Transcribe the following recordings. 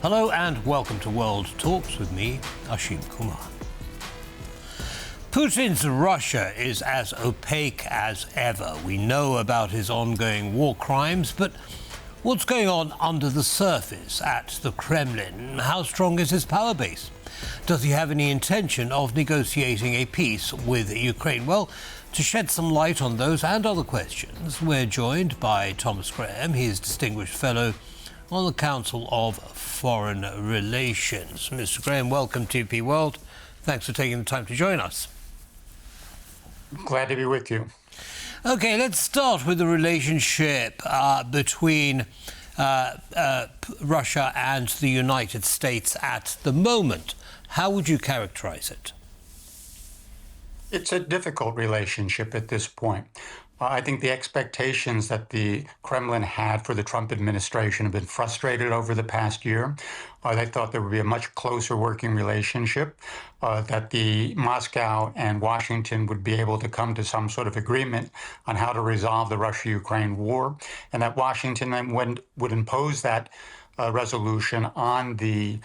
Hello and welcome to World Talks with me, Ashim Kumar. Putin's Russia is as opaque as ever. We know about his ongoing war crimes, but what's going on under the surface at the Kremlin? How strong is his power base? Does he have any intention of negotiating a peace with Ukraine? Well, to shed some light on those and other questions, we're joined by Thomas Graham. He is Distinguished Fellow on the Council of Foreign Relations. Mr. Graham, welcome to TVP World. Thanks for taking the time to join us. Glad to be with you. Okay, let's start with the relationship between Russia and the United States at the moment. How would you characterize it? It's a difficult relationship at this point. I think the expectations that the Kremlin had for the Trump administration have been frustrated over the past year. They thought there would be a much closer working relationship, that the Moscow and Washington would be able to come to some sort of agreement on how to resolve the Russia-Ukraine war, and that Washington then would impose that resolution on the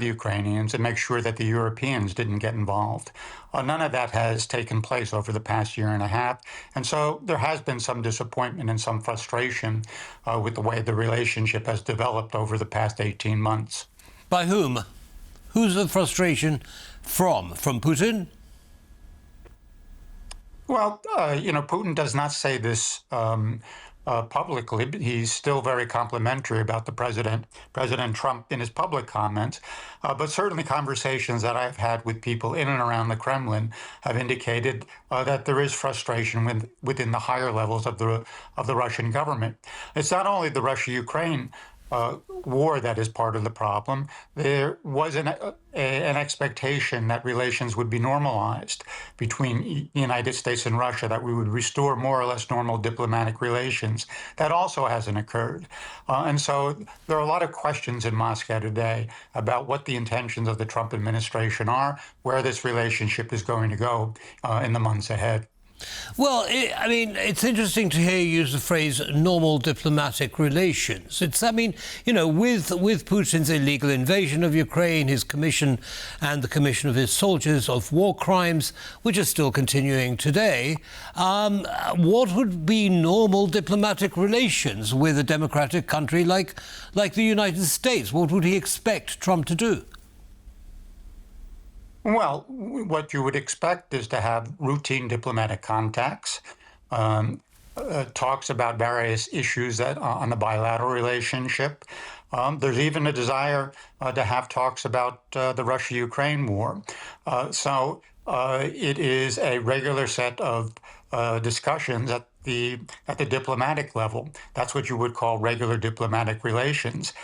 Ukrainians and make sure that the Europeans didn't get involved. None of that has taken place over the past year and a half, and so there has been some disappointment and some frustration with the way the relationship has developed over the past 18 months. By whom? Who's the frustration from? From Putin? Well, Putin does not say this publicly, but he's still very complimentary about the President Trump in his public comments. But certainly conversations that I've had with people in and around the Kremlin have indicated that there is frustration within the higher levels of the Russian government. It's not only the Russia-Ukraine war that is part of the problem. There was an expectation that relations would be normalized between the United States and Russia, that we would restore more or less normal diplomatic relations. That also hasn't occurred. And so there are a lot of questions in Moscow today about what the intentions of the Trump administration are, where this relationship is going to go in the months ahead. Well, it's interesting to hear you use the phrase normal diplomatic relations. With Putin's illegal invasion of Ukraine, his commission and the commission of his soldiers of war crimes, which are still continuing today, what would be normal diplomatic relations with a democratic country like the United States? What would he expect Trump to do? Well, what you would expect is to have routine diplomatic contacts, talks about various issues that on the bilateral relationship. There's even a desire to have talks about the Russia-Ukraine war. So it is a regular set of discussions at the diplomatic level. That's what you would call regular diplomatic relations.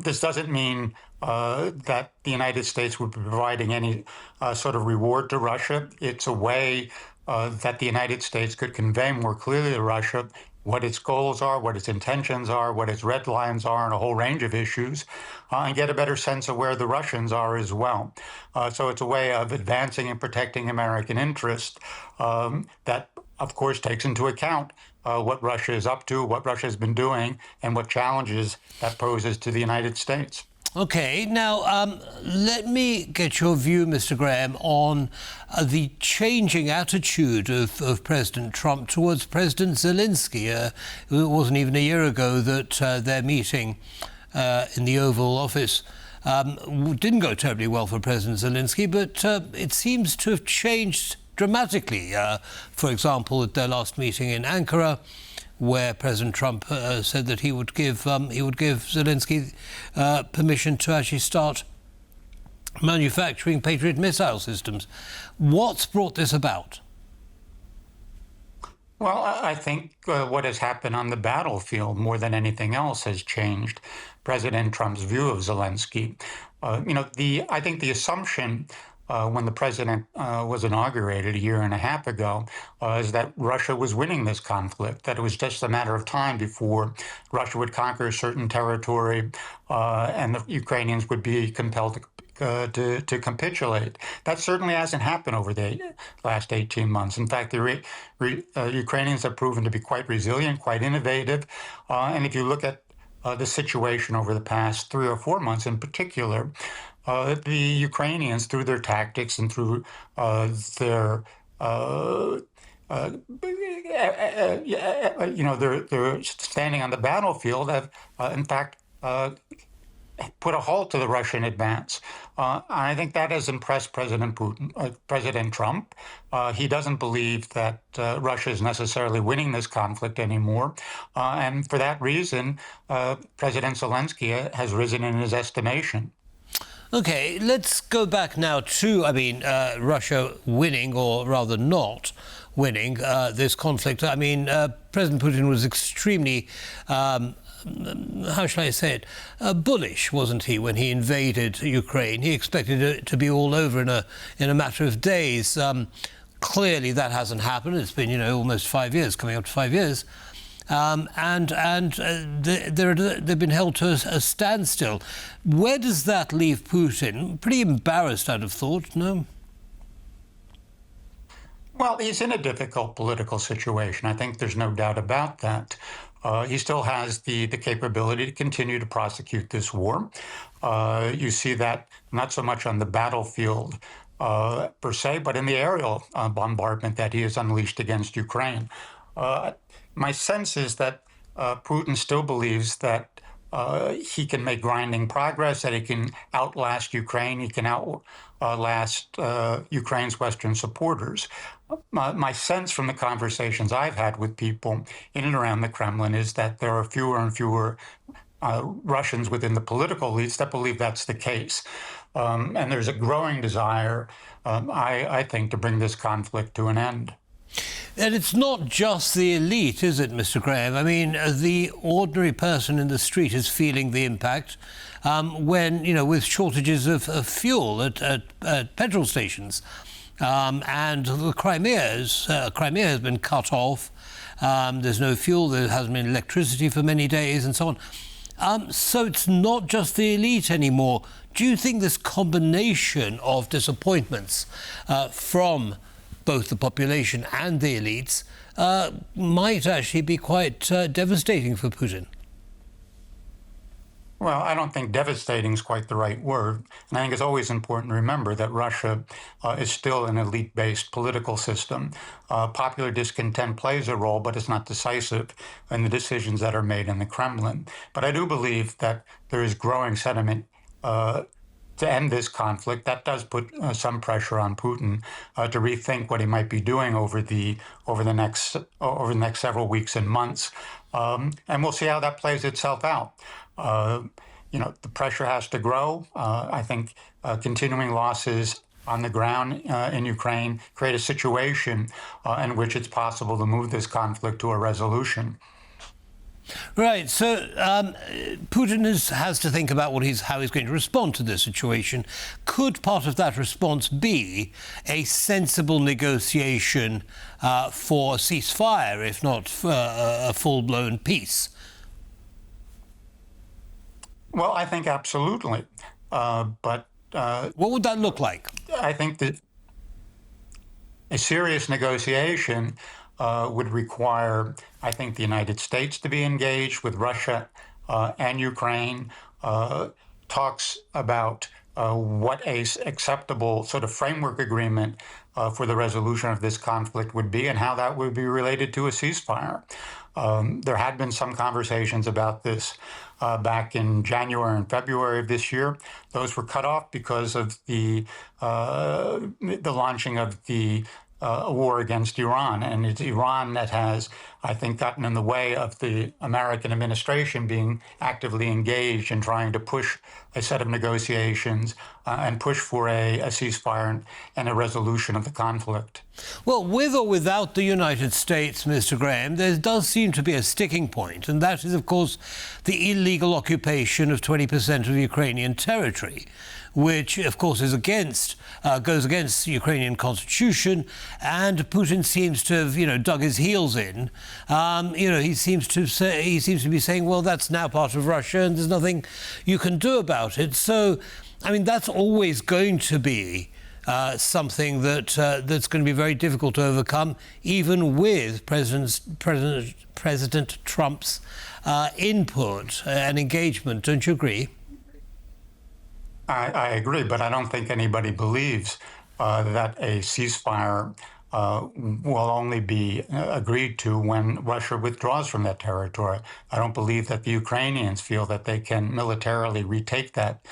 This doesn't mean that the United States would be providing any sort of reward to Russia. It's a way that the United States could convey more clearly to Russia what its goals are, what its intentions are, what its red lines are, and a whole range of issues, and get a better sense of where the Russians are as well. So it's a way of advancing and protecting American interests that, of course, takes into account what Russia is up to, what Russia has been doing, and what challenges that poses to the United States. Okay, now let me get your view, Mr. Graham, on the changing attitude of President Trump towards President Zelenskyy. It wasn't even a year ago that their meeting in the Oval Office didn't go terribly well for President Zelenskyy, but it seems to have changed dramatically. For example, at their last meeting in Ankara, where President Trump said that he would give Zelenskyy permission to actually start manufacturing Patriot missile systems. What's brought this about? Well, I think what has happened on the battlefield more than anything else has changed President Trump's view of Zelenskyy. I think the assumption when the president was inaugurated a year and a half ago is that Russia was winning this conflict, that it was just a matter of time before Russia would conquer a certain territory and the Ukrainians would be compelled to capitulate. That certainly hasn't happened over the last 18 months. In fact, the Ukrainians have proven to be quite resilient, quite innovative. And if you look at the situation over the past 3 or 4 months in particular, the Ukrainians, through their tactics and through their they're standing on the battlefield have, in fact, put a halt to the Russian advance. I think that has impressed President Putin, President Trump. He doesn't believe that Russia is necessarily winning this conflict anymore. And for that reason, President Zelenskyy has risen in his estimation. Okay, let's go back now to, Russia winning, or rather not winning, this conflict. President Putin was extremely, how shall I say it, bullish, wasn't he, when he invaded Ukraine? He expected it to be all over in a matter of days. Clearly that hasn't happened. It's been, almost 5 years, coming up to 5 years. They've been held to a standstill. Where does that leave Putin? Pretty embarrassed, I'd have thought, no? Well, he's in a difficult political situation. I think there's no doubt about that. He still has the capability to continue to prosecute this war. You see that not so much on the battlefield per se, but in the aerial bombardment that he has unleashed against Ukraine. My sense is that Putin still believes that he can make grinding progress, that he can outlast Ukraine, he can outlast Ukraine's Western supporters. My sense from the conversations I've had with people in and around the Kremlin is that there are fewer and fewer Russians within the political elites that believe that's the case. And there's a growing desire, I think, to bring this conflict to an end. And it's not just the elite, is it, Mr. Graham? The ordinary person in the street is feeling the impact when, with shortages of fuel at petrol stations. And the Crimea has been cut off. There's no fuel, there hasn't been electricity for many days and so on. So it's not just the elite anymore. Do you think this combination of disappointments from both the population and the elites might actually be quite devastating for Putin? Well, I don't think devastating is quite the right word. And I think it's always important to remember that Russia is still an elite-based political system. Popular discontent plays a role, but it's not decisive in the decisions that are made in the Kremlin. But I do believe that there is growing sentiment to end this conflict. That does put some pressure on Putin to rethink what he might be doing over the next several weeks and months, and we'll see how that plays itself out. The pressure has to grow. I think continuing losses on the ground in Ukraine create a situation in which it's possible to move this conflict to a resolution. Right, so Putin has to think about how he's going to respond to this situation. Could part of that response be a sensible negotiation for a ceasefire, if not for a full-blown peace? Well, I think absolutely. But what would that look like? I think that a serious negotiation would require, I think, the United States to be engaged with Russia and Ukraine, talks about what a acceptable sort of framework agreement for the resolution of this conflict would be and how that would be related to a ceasefire. There had been some conversations about this back in January and February of this year. Those were cut off because of the launching of the a war against Iran. And it's Iran that has, I think, gotten in the way of the American administration being actively engaged in trying to push a set of negotiations and push for a ceasefire and a resolution of the conflict. Well, with or without the United States, Mr. Graham, there does seem to be a sticking point, and that is, of course, the illegal occupation of 20% of Ukrainian territory, which, of course, is goes against the Ukrainian constitution, and Putin seems to have, dug his heels in. He seems to be saying, well, that's now part of Russia, and there's nothing you can do about it. So, that's always going to be something that that's going to be very difficult to overcome, even with President Trump's input and engagement. Don't you agree? I agree, but I don't think anybody believes that a ceasefire will only be agreed to when Russia withdraws from that territory. I don't believe that the Ukrainians feel that they can militarily retake that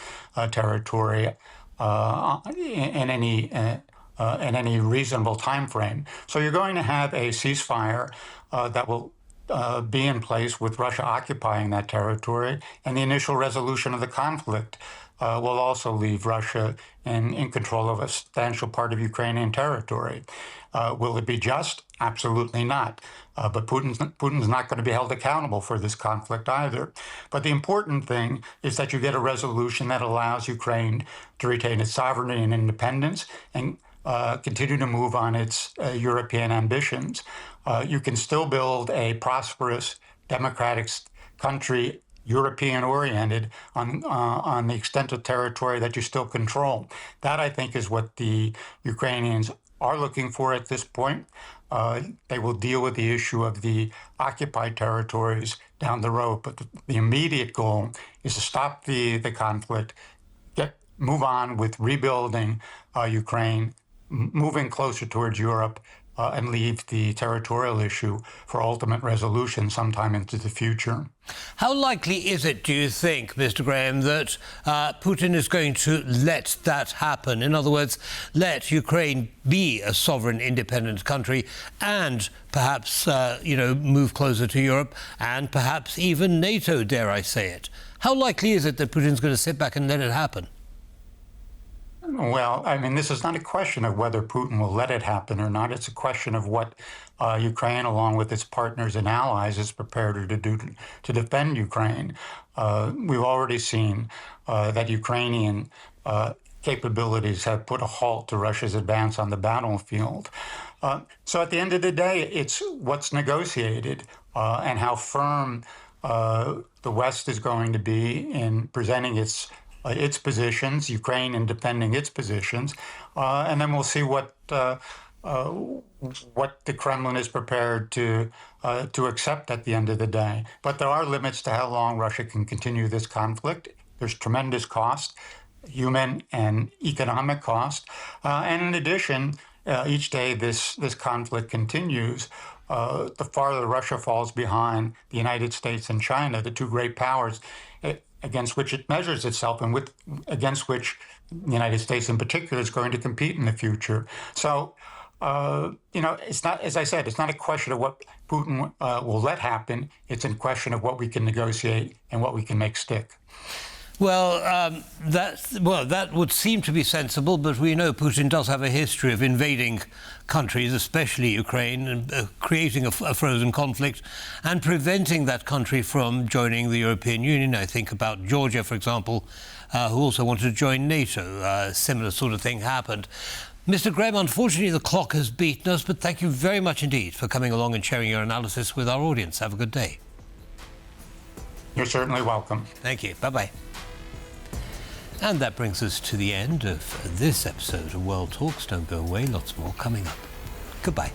territory in any reasonable time frame. So you're going to have a ceasefire that will be in place with Russia occupying that territory, and the initial resolution of the conflict will also leave Russia in control of a substantial part of Ukrainian territory. Will it be just? Absolutely not. But Putin's not going to be held accountable for this conflict either. But the important thing is that you get a resolution that allows Ukraine to retain its sovereignty and independence and continue to move on its European ambitions. You can still build a prosperous, democratic country, European-oriented, on the extent of territory that you still control. That, I think, is what the Ukrainians are looking for at this point. They will deal with the issue of the occupied territories down the road, but the immediate goal is to stop the conflict, move on with rebuilding Ukraine, moving closer towards Europe, and leave the territorial issue for ultimate resolution sometime into the future. How likely is it, do you think, Mr. Graham, that Putin is going to let that happen? In other words, let Ukraine be a sovereign, independent country and perhaps, move closer to Europe and perhaps even NATO, dare I say it? How likely is it that Putin's going to sit back and let it happen? Well, I mean, this is not a question of whether Putin will let it happen or not. It's a question of what Ukraine, along with its partners and allies, is prepared to do to defend Ukraine. We've already seen that Ukrainian capabilities have put a halt to Russia's advance on the battlefield. So at the end of the day, it's what's negotiated and how firm the West is going to be in presenting its positions, Ukraine in defending its positions, and then we'll see what the Kremlin is prepared to accept at the end of the day. But there are limits to how long Russia can continue this conflict. There's tremendous cost, human and economic cost, and in addition, each day this conflict continues. The farther Russia falls behind the United States and China, the two great powers, against which it measures itself and against which the United States in particular is going to compete in the future. So, it's not, as I said, it's not a question of what Putin will let happen. It's a question of what we can negotiate and what we can make stick. Well, that would seem to be sensible, but we know Putin does have a history of invading countries, especially Ukraine, and creating a frozen conflict and preventing that country from joining the European Union. I think about Georgia, for example, who also wanted to join NATO. A similar sort of thing happened. Mr. Graham, unfortunately, the clock has beaten us, but thank you very much indeed for coming along and sharing your analysis with our audience. Have a good day. You're certainly welcome. Thank you. Bye-bye. And that brings us to the end of this episode of World Talks. Don't go away, lots more coming up. Goodbye.